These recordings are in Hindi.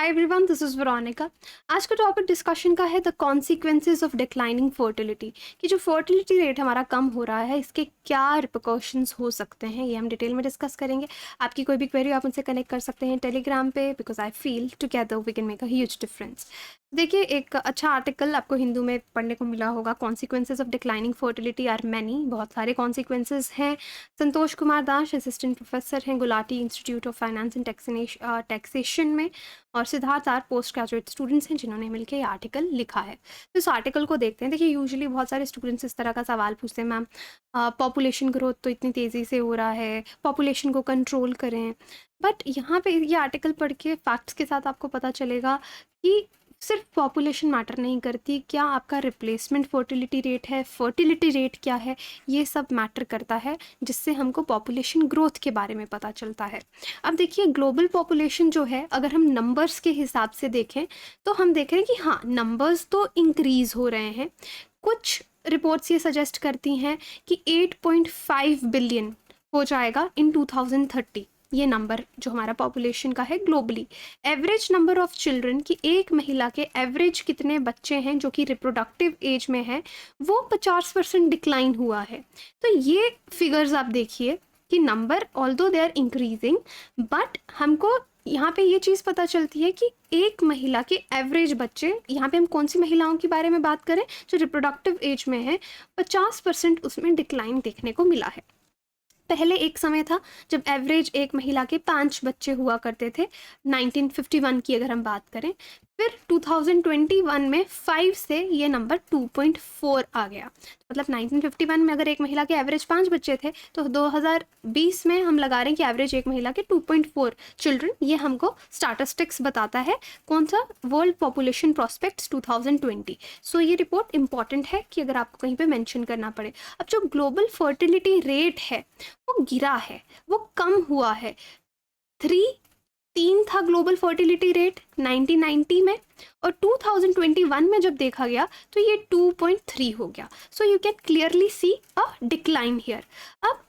Everyone, this is Veronica. आज का टॉपिक डिस्कशन का है the consequences of declining fertility, कि जो फर्टिलिटी रेट हमारा कम हो रहा है इसके क्या रिpercussions हो सकते हैं, ये हम डिटेल में डिस्कस करेंगे। आपकी कोई भी क्वेरी आप मुझसे कनेक्ट कर सकते हैं टेलीग्राम पे, because I feel together we can make a huge difference. देखिए, एक अच्छा आर्टिकल आपको हिंदू में पढ़ने को मिला होगा, consequences of declining fertility are many. बहुत सारे कॉन्सिक्वेंसेज हैं। संतोष कुमार दास असिस्टेंट प्रोफेसर हैं Gulati institute of finance and taxation में, और Siddharth R post graduate students हैं जिन्होंने मिलकर ये आर्टिकल लिखा है। तो इस आर्टिकल को देखते हैं। देखिए, यूजुअली बहुत सारे स्टूडेंट्स इस तरह का सवाल पूछते हैं, मैम पॉपुलेशन ग्रोथ तो इतनी तेज़ी से हो रहा है, पॉपुलेशन को कंट्रोल करें। बट यहाँ पे ये आर्टिकल पढ़ के फैक्ट्स के साथ आपको पता चलेगा कि सिर्फ पॉपुलेशन मैटर नहीं करती, क्या आपका रिप्लेसमेंट फर्टिलिटी रेट है, फर्टिलिटी रेट क्या है, ये सब मैटर करता है, जिससे हमको पॉपुलेशन ग्रोथ के बारे में पता चलता है। अब देखिए, ग्लोबल पॉपुलेशन जो है, अगर हम नंबर्स के हिसाब से देखें तो हम देख रहे हैं कि हाँ, नंबर्स तो इंक्रीज़ हो रहे हैं। कुछ रिपोर्ट्स ये सजेस्ट करती हैं कि 8.5 बिलियन हो जाएगा इन 2030, ये नंबर जो हमारा पॉपुलेशन का है globally. Average number of children की एक महिला के एवरेज कितने बच्चे हैं जो कि रिप्रोडक्टिव एज में है, वो 50% डिक्लाइन हुआ है। तो ये फिगर्स आप देखिए कि number although they are increasing, but हमको यहाँ पे ये चीज़ पता चलती है कि एक महिला के एवरेज बच्चे, यहाँ पे हम कौन सी महिलाओं के बारे में बात करें जो रिप्रोडक्टिव एज में है, 50% उसमें डिक्लाइन देखने को मिला है। पहले एक समय था जब एवरेज एक महिला के 5 बच्चे हुआ करते थे, 1951 की अगर हम बात करें। फिर 2021 में 5 से ये नंबर 2.4 आ गया। मतलब 1951 में अगर एक महिला के एवरेज 5 बच्चे थे, तो 2020 में हम लगा रहे हैं कि एवरेज एक महिला के 2.4 चिल्ड्रन। ये हमको स्टैटिस्टिक्स बताता है, कौन सा, वर्ल्ड पॉपुलेशन प्रोस्पेक्ट्स 2020। सो ये रिपोर्ट इंपॉर्टेंट है कि अगर आपको कहीं पे मेंशन करना पड़े। अब जो ग्लोबल फर्टिलिटी रेट है वो गिरा है, वो कम हुआ है। 3 था ग्लोबल फर्टिलिटी रेट 1990 में, और 2021 में जब देखा गया तो ये 2.3 हो गया। So you can clearly see a decline here. अब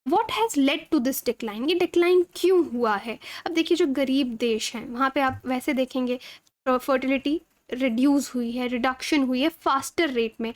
what has led to this decline, ये डिक्लाइन क्यों हुआ है? अब देखिए, जो गरीब देश हैं वहाँ पे आप वैसे देखेंगे फर्टिलिटी रिड्यूस हुई है, रिडक्शन हुई है फास्टर रेट में।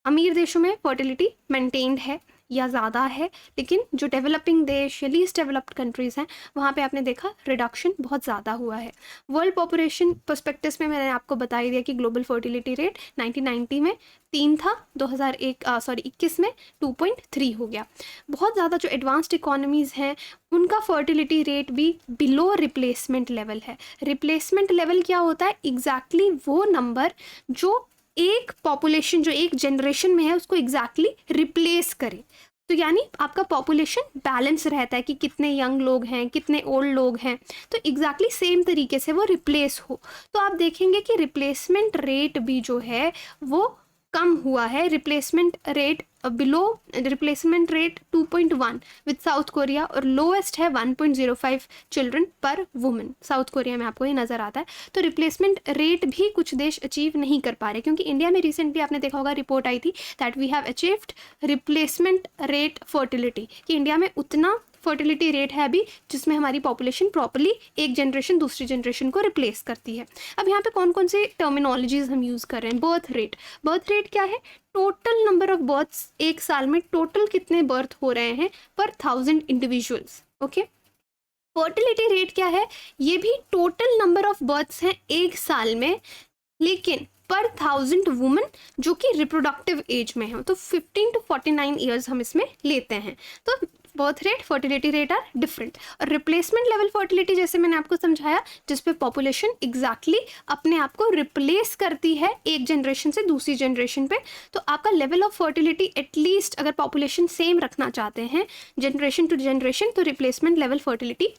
अमीर देशों में फर्टिलिटी मेंटेन्ड है या ज़्यादा है, लेकिन जो डेवलपिंग देश या लीस्ट डेवलप्ड कंट्रीज़ हैं वहाँ पे आपने देखा रिडक्शन बहुत ज़्यादा हुआ है। वर्ल्ड पॉपुलेशन पर्सपेक्टिव में मैंने आपको बता ही दिया कि ग्लोबल फर्टिलिटी रेट 1990 में 3 था, 2021 में 2.3 हो गया। बहुत ज़्यादा जो एडवांस्ड इकोनॉमीज़ हैं उनका फर्टिलिटी रेट भी बिलो रिप्लेसमेंट लेवल है। रिप्लेसमेंट लेवल क्या होता है? एग्जैक्टली वो नंबर जो एक पॉपुलेशन, जो एक जनरेशन में है, उसको एग्जैक्टली रिप्लेस करे। तो यानी आपका पॉपुलेशन बैलेंस रहता है कि कितने यंग लोग हैं, कितने ओल्ड लोग हैं, तो एग्जैक्टली सेम तरीके से वो रिप्लेस हो। तो आप देखेंगे कि रिप्लेसमेंट रेट भी जो है वो कम हुआ है। Replacement rate below replacement rate 2.1 with south Korea, और लोएस्ट है 1.05 चिल्ड्रन पर वुमेन। साउथ कोरिया में आपको ये नज़र आता है। तो रिप्लेसमेंट रेट भी कुछ देश अचीव नहीं कर पा रहे, क्योंकि इंडिया में रिसेंटली आपने देखा होगा रिपोर्ट आई थी that we have achieved replacement rate fertility, कि इंडिया में उतना फर्टिलिटी रेट है अभी जिसमें हमारी पॉपुलेशन प्रॉपर्ली एक जनरेशन दूसरी जनरेशन को रिप्लेस करती है। अब यहाँ पे कौन कौन से टर्मिनोलॉजीज हम यूज़ कर रहे हैं? Birth rate. बर्थ रेट क्या है? टोटल नंबर ऑफ बर्थ्स, एक साल में टोटल कितने बर्थ हो रहे हैं पर 1000 इंडिविजुअल्स। ओके। फर्टिलिटी रेट क्या है? ये भी टोटल नंबर ऑफ बर्थ्स हैं एक साल में, लेकिन पर 1000 वुमेन जो कि रिप्रोडक्टिव एज में है। तो 15 to 49 ईयर्स हम इसमें लेते हैं। तो birth rate, fertility rate are different. और रिप्लेसमेंट लेवल फर्टिलिटी, जैसे मैंने आपको समझाया, जिस पे पॉपुलेशन एग्जैक्टली अपने आप को रिप्लेस करती है एक जनरेशन से दूसरी जनरेशन पे। तो आपका लेवल ऑफ फर्टिलिटी एटलीस्ट, अगर पॉपुलेशन सेम रखना चाहते हैं जनरेशन टू जनरेशन, तो रिप्लेसमेंट लेवल फर्टिलिटी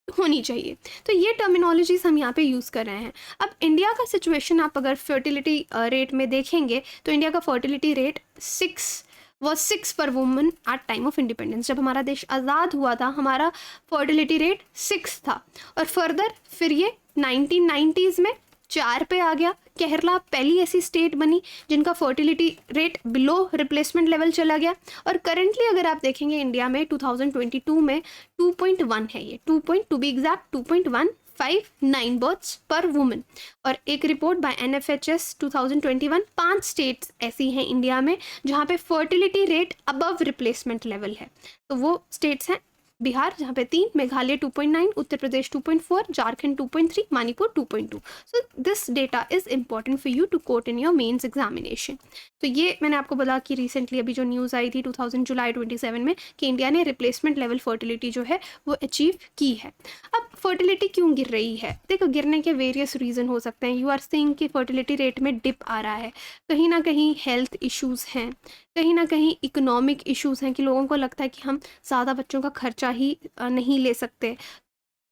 होनी चाहिए। तो ये टर्मिनोलॉजीज हम यहाँ पे यूज़ कर रहे हैं। अब इंडिया का सिचुएशन आप अगर फर्टिलिटी रेट में देखेंगे तो इंडिया का fertility rate 6 per woman at time of independence. जब हमारा देश आज़ाद हुआ था हमारा फर्टिलिटी रेट 6 था, और फर्दर फिर ये 1990s में 4 पे आ गया। केरला पहली ऐसी स्टेट बनी जिनका fertility rate below replacement level चला गया। और करेंटली अगर आप देखेंगे इंडिया में 2022 में 2.1 है, ये 2. टू बी एग्जैक्ट 2.15 9 बर्थ्स पर वुमन। और एक रिपोर्ट बाय NFHS 2021, 5 स्टेट्स ऐसी हैं इंडिया में जहाँ पे fertility rate above replacement level है। तो वो स्टेट्स हैं बिहार जहाँ पे 3, Meghalaya 2.9, Uttar Pradesh 2.4, Jharkhand 2.3, Manipur 2.2। So this data is important for you to quote in your mains examination. तो ये मैंने आपको बोला कि रिसेंटली अभी जो न्यूज़ आई थी 2000 जुलाई 27 में कि इंडिया ने रिप्लेसमेंट लेवल फर्टिलिटी जो है वो अचीव की है। अब फर्टिलिटी क्यों गिर रही है? देखो, गिरने के वेरियस रीज़न हो सकते हैं। यू आर सीइंग कि फर्टिलिटी रेट में डिप आ रहा है, कहीं ना कहीं हेल्थ इश्यूज़ हैं, कहीं ना कहीं इकोनॉमिक इश्यूज़ हैं कि लोगों को लगता है कि हम ज़्यादा बच्चों का खर्चा ही नहीं ले सकते।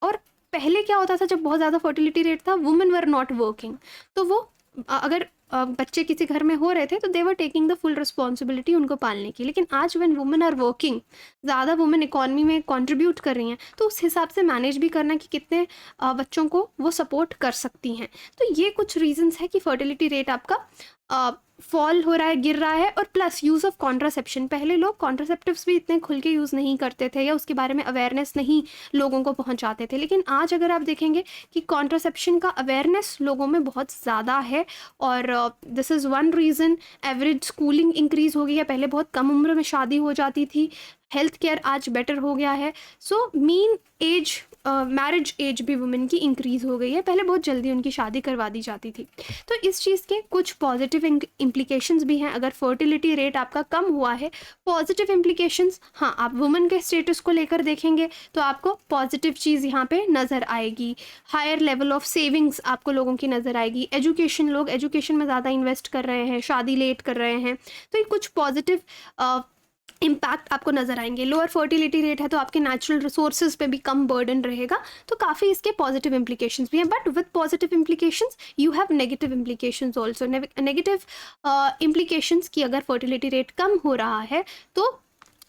और पहले क्या होता था, जब बहुत ज़्यादा फर्टिलिटी रेट था, वुमेन वर नॉट वर्किंग, तो वो अगर बच्चे किसी घर में हो रहे थे तो they were taking the full responsibility उनको पालने की। लेकिन आज व्हेन वुमेन आर वर्किंग, ज़्यादा वुमेन इकॉनमी में कंट्रीब्यूट कर रही हैं, तो उस हिसाब से मैनेज भी करना कि कितने बच्चों को वो सपोर्ट कर सकती हैं। तो ये कुछ रीजंस है कि फर्टिलिटी रेट आपका फॉल हो रहा है, गिर रहा है। और प्लस यूज़ ऑफ कॉन्ट्रासेप्शन, पहले लोग कॉन्ट्रासेप्टिव्स भी इतने खुल के यूज़ नहीं करते थे या उसके बारे में अवेयरनेस नहीं लोगों को पहुंचाते थे। लेकिन आज अगर आप देखेंगे कि कॉन्ट्रासेप्शन का अवेयरनेस लोगों में बहुत ज़्यादा है, और this is one reason. Average schooling increase हो गई है, पहले बहुत कम उम्र में शादी हो जाती थी, हेल्थ केयर आज बेटर हो गया है। So mean age, marriage age भी वुमेन की इंक्रीज़ हो गई है, पहले बहुत जल्दी उनकी शादी करवा दी जाती थी। तो इस चीज़ के कुछ पॉजिटिव इम्प्लीकेशंस भी हैं। अगर फर्टिलिटी रेट आपका कम हुआ है, पॉजिटिव इम्प्लीकेशंस, हाँ, आप वुमेन के स्टेटस को लेकर देखेंगे तो आपको पॉजिटिव चीज़ यहाँ पे नज़र आएगी। हायर लेवल ऑफ सेविंग्स आपको लोगों की नज़र आएगी। एजुकेशन, लोग एजुकेशन में ज़्यादा इन्वेस्ट कर रहे हैं, शादी लेट कर रहे हैं, तो ये कुछ पॉजिटिव इम्पैक्ट आपको नज़र आएंगे। लोअर फर्टिलिटी रेट है तो आपके नेचुरल रिसोर्सेज पे भी कम बर्डन रहेगा, तो काफ़ी इसके पॉजिटिव इम्प्लीकेशंस भी हैं। But with positive implications you have negative implications also. Negative implications कि अगर फर्टिलिटी रेट कम हो रहा है तो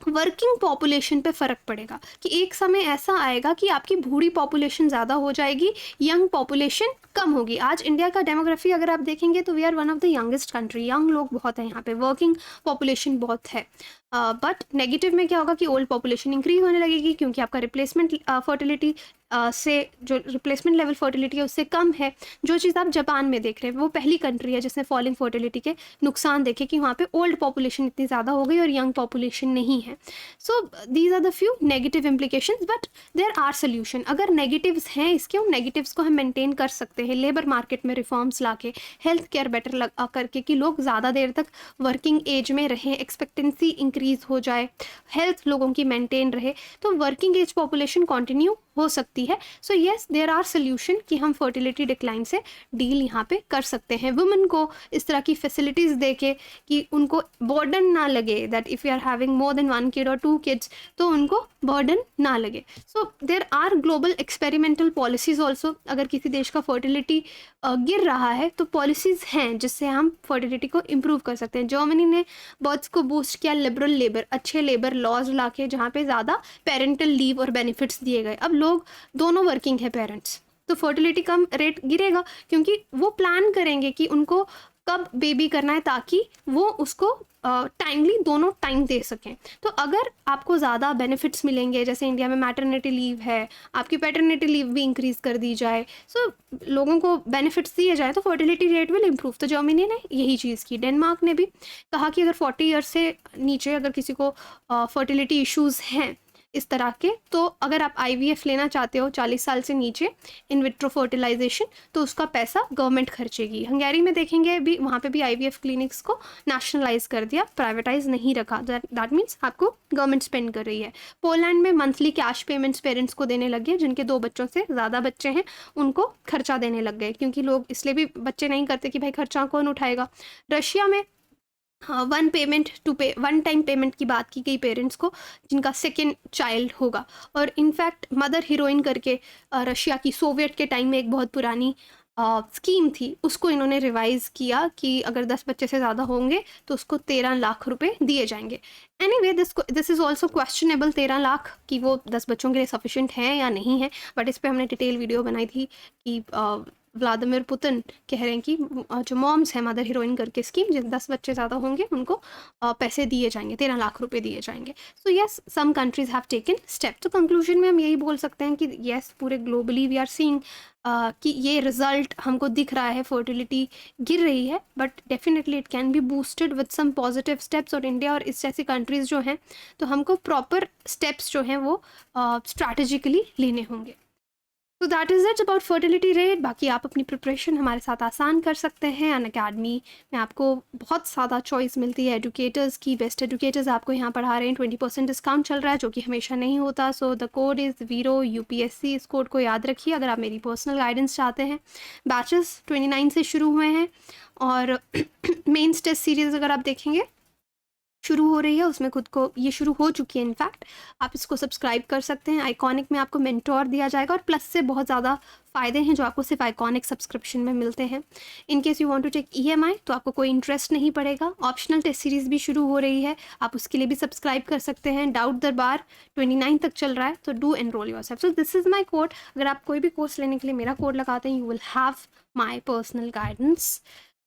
वर्किंग पॉपुलेशन पे फ़र्क पड़ेगा, कि एक समय ऐसा आएगा कि आपकी बूढ़ी पॉपुलेशन ज़्यादा हो जाएगी, यंग पॉपुलेशन कम होगी। आज इंडिया का डेमोग्राफी अगर आप देखेंगे तो we are one of the youngest country, young लोग बहुत हैं यहाँ पे, वर्किंग पॉपुलेशन बहुत है। बट नेगेटिव में क्या होगा कि ओल्ड पॉपुलेशन इंक्रीज होने लगेगी, क्योंकि आपका रिप्लेसमेंट फर्टिलिटी से जो रिप्लेसमेंट लेवल फर्टिलिटी है उससे कम है। जो चीज़ आप जापान में देख रहे हैं, वो पहली कंट्री है जिसने फॉलिंग फर्टिलिटी के नुकसान देखे, कि वहाँ पे ओल्ड पॉपुलेशन इतनी ज़्यादा हो गई और यंग पॉपुलेशन नहीं है। So these are the few negative implications, but there are solution. अगर नेगेटिव्स हैं इसके, उन नेगेटिव्स को हम मेंटेन कर सकते हैं लेबर मार्केट में रिफॉर्म्स लाके, हेल्थ केयर बेटर लगा करके, कि लोग ज़्यादा देर तक वर्किंग एज में रहें, एक्सपेक्टेंसी इंक्रीज हो जाए, हेल्थ लोगों की मेंटेन रहे, तो वर्किंग एज पॉपुलेशन कंटिन्यू हो सकती है। So yes, there are solution कि हम फर्टिलिटी डिक्लाइन से डील यहाँ पे कर सकते हैं। वुमेन को इस तरह की फैसिलिटीज़ दे के कि उनको बर्डन ना लगे, that if you are having more than 1 kid और 2 किड्स तो उनको बर्डन ना लगे। So there are global experimental policies also. अगर किसी देश का फर्टिलिटी गिर रहा है तो पॉलिसीज़ हैं जिससे हम फर्टिलिटी को इम्प्रूव कर सकते हैं। जर्मनी ने बर्थ्स को बूस्ट किया, लिबरल लेबर, अच्छे लेबर लॉज ला के, जहाँ पे ज़्यादा पेरेंटल लीव और बेनिफिट्स दिए गए। अब लोग दोनों वर्किंग है पेरेंट्स, तो फर्टिलिटी कम रेट गिरेगा, क्योंकि वो प्लान करेंगे कि उनको कब बेबी करना है, ताकि वो उसको टाइमली दोनों टाइम दे सकें। तो अगर आपको ज़्यादा बेनिफिट्स मिलेंगे, जैसे इंडिया में मैटरनिटी लीव है, आपकी पैटर्निटी लीव भी इंक्रीज़ कर दी जाए, सो लोगों को बेनिफिट्स दिए जाए, तो फर्टिलिटी रेट विल इम्प्रूव। तो जर्मनी ने यही चीज़ की। डेनमार्क ने भी कहा कि अगर 40 ईयर्स से नीचे अगर किसी को फर्टिलिटी इश्यूज़ हैं इस तरह के, तो अगर आप IVF लेना चाहते हो 40 साल से नीचे, इन विट्रो फर्टिलाइजेशन, तो उसका पैसा गवर्नमेंट खर्चेगी। हंगेरी में देखेंगे भी, वहाँ पे भी IVF क्लिनिक्स को नेशनलाइज कर दिया, प्राइवेटाइज नहीं रखा। दैट मीन्स आपको गवर्नमेंट स्पेंड कर रही है। पोलैंड में मंथली कैश पेमेंट्स पेरेंट्स को देने लग गए, जिनके 2 बच्चों से ज़्यादा बच्चे हैं उनको खर्चा देने लग गए, क्योंकि लोग इसलिए भी बच्चे नहीं करते कि भाई खर्चा कौन उठाएगा। रशिया में वन टाइम पेमेंट की बात की गई पेरेंट्स को जिनका सेकेंड चाइल्ड होगा। और इनफैक्ट मदर हीरोइन करके रशिया की सोवियत के टाइम में एक बहुत पुरानी स्कीम थी, उसको इन्होंने रिवाइज़ किया कि अगर 10 बच्चे से ज़्यादा होंगे तो उसको 13 लाख रुपए दिए जाएंगे। Anyway, this is also questionable, 13 lakh कि वो 10 बच्चों के लिए सफिशिएंट है या नहीं है, बट इस पर हमने डिटेल वीडियो बनाई थी कि व्लादिमीर पुतिन कह रहे हैं कि जो मॉम्स हैं मदर हीरोइन करके स्कीम, जिन 10 बच्चे ज़्यादा होंगे उनको पैसे दिए जाएंगे, 13 लाख रुपए दिए जाएंगे. So yes, some countries have taken step. तो कंक्लूजन में हम यही बोल सकते हैं कि येस, पूरे ग्लोबली वी आर सीइंग कि ये रिजल्ट हमको दिख रहा है, फर्टिलिटी गिर रही है, but definitely it can be boosted with some positive steps. और इंडिया और इस जैसी कंट्रीज़ जो हैं, तो हमको प्रॉपर स्टेप्स जो हैं वो स्ट्रैटेजिकली लेने होंगे. तो that is it about fertility rate. बाकी आप अपनी प्रिपरेशन हमारे साथ आसान कर सकते हैं. अनअकैडमी में आपको बहुत ज़्यादा चॉइस मिलती है एजुकेटर्स की. बेस्ट एजुकेटर्स आपको यहाँ पढ़ा रहे हैं. 20% डिस्काउंट चल रहा है, जो कि हमेशा नहीं होता. सो द कोड इज़ वीरो UPSC. इस कोड को याद रखिए अगर आप मेरी पर्सनल गाइडेंस चाहते हैं. बैचेस 29 से शुरू हुए हैं, और मेंस टेस्ट सीरीज़ अगर आप देखेंगे शुरू हो रही है, उसमें खुद को ये शुरू हो चुकी है. इनफैक्ट आप इसको सब्सक्राइब कर सकते हैं. आइकॉनिक में आपको मेंटोर दिया जाएगा, और प्लस से बहुत ज़्यादा फ़ायदे हैं जो आपको सिर्फ आइकॉनिक सब्सक्रिप्शन में मिलते हैं. In case you want to take EMI, तो आपको कोई इंटरेस्ट नहीं पड़ेगा. ऑप्शनल टेस्ट सीरीज़ भी शुरू हो रही है, आप उसके लिए भी सब्सक्राइब कर सकते हैं. डाउट दरबार 29 तक चल रहा है, तो do enrol yourself. So this is my code. अगर आप कोई भी कोर्स लेने के लिए मेरा कोड लगाते हैं, you will have my personal guidance.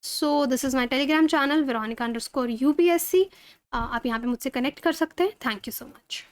So this is my Telegram channel Veronica_UPSC. आप यहाँ पे मुझसे कनेक्ट कर सकते हैं. Thank you so much.